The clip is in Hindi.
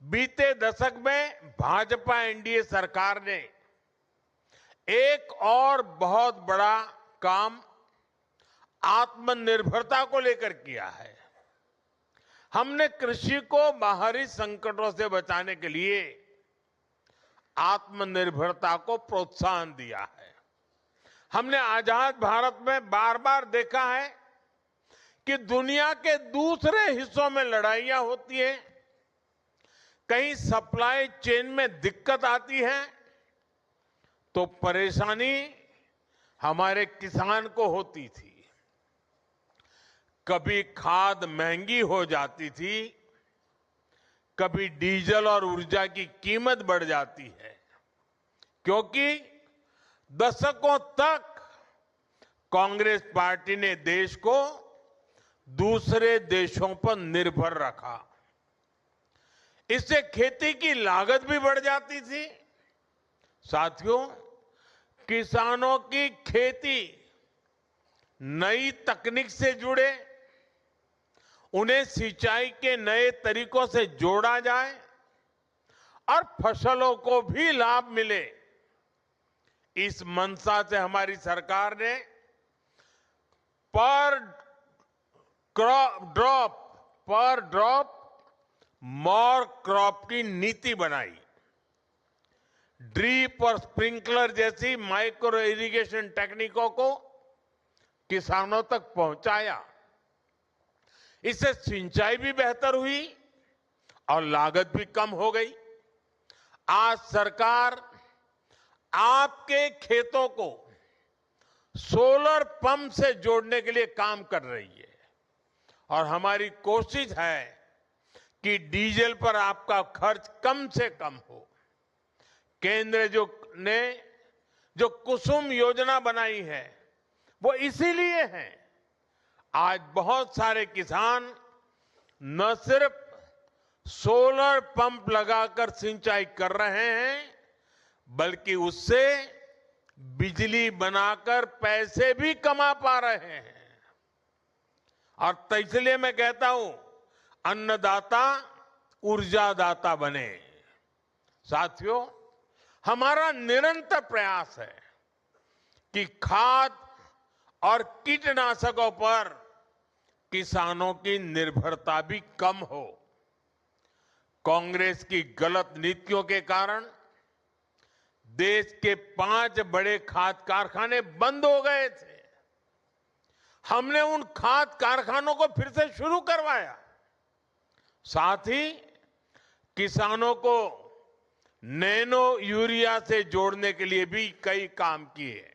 बीते दशक में भाजपा एनडीए सरकार ने एक और बहुत बड़ा काम आत्मनिर्भरता को लेकर किया है। हमने कृषि को बाहरी संकटों से बचाने के लिए आत्मनिर्भरता को प्रोत्साहन दिया है। हमने आजाद भारत में बार बार देखा है कि दुनिया के दूसरे हिस्सों में लड़ाइयां होती हैं, कहीं सप्लाई चेन में दिक्कत आती है तो परेशानी हमारे किसान को होती थी। कभी खाद महंगी हो जाती थी, कभी डीजल और ऊर्जा की कीमत बढ़ जाती है, क्योंकि दशकों तक कांग्रेस पार्टी ने देश को दूसरे देशों पर निर्भर रखा। इससे खेती की लागत भी बढ़ जाती थी। साथियों, किसानों की खेती नई तकनीक से जुड़े, उन्हें सिंचाई के नए तरीकों से जोड़ा जाए और फसलों को भी लाभ मिले, इस मंशा से हमारी सरकार ने पर ड्रॉप मोर क्रॉप की नीति बनाई। ड्रिप और स्प्रिंकलर जैसी माइक्रो इरिगेशन टेक्निकों को किसानों तक पहुंचाया। इससे सिंचाई भी बेहतर हुई और लागत भी कम हो गई। आज सरकार आपके खेतों को सोलर पंप से जोड़ने के लिए काम कर रही है और हमारी कोशिश है कि डीजल पर आपका खर्च कम से कम हो। केंद्र ने जो कुसुम योजना बनाई है वो इसीलिए है। आज बहुत सारे किसान न सिर्फ सोलर पंप लगाकर सिंचाई कर रहे हैं, बल्कि उससे बिजली बनाकर पैसे भी कमा पा रहे हैं। और इसलिए मैं कहता हूं, अन्नदाता ऊर्जादाता बने। साथियों, हमारा निरंतर प्रयास है कि खाद और कीटनाशकों पर किसानों की निर्भरता भी कम हो। कांग्रेस की गलत नीतियों के कारण देश के 5 बड़े खाद कारखाने बंद हो गए थे। हमने उन खाद कारखानों को फिर से शुरू करवाया। साथ ही किसानों को नैनो यूरिया से जोड़ने के लिए भी कई काम किए।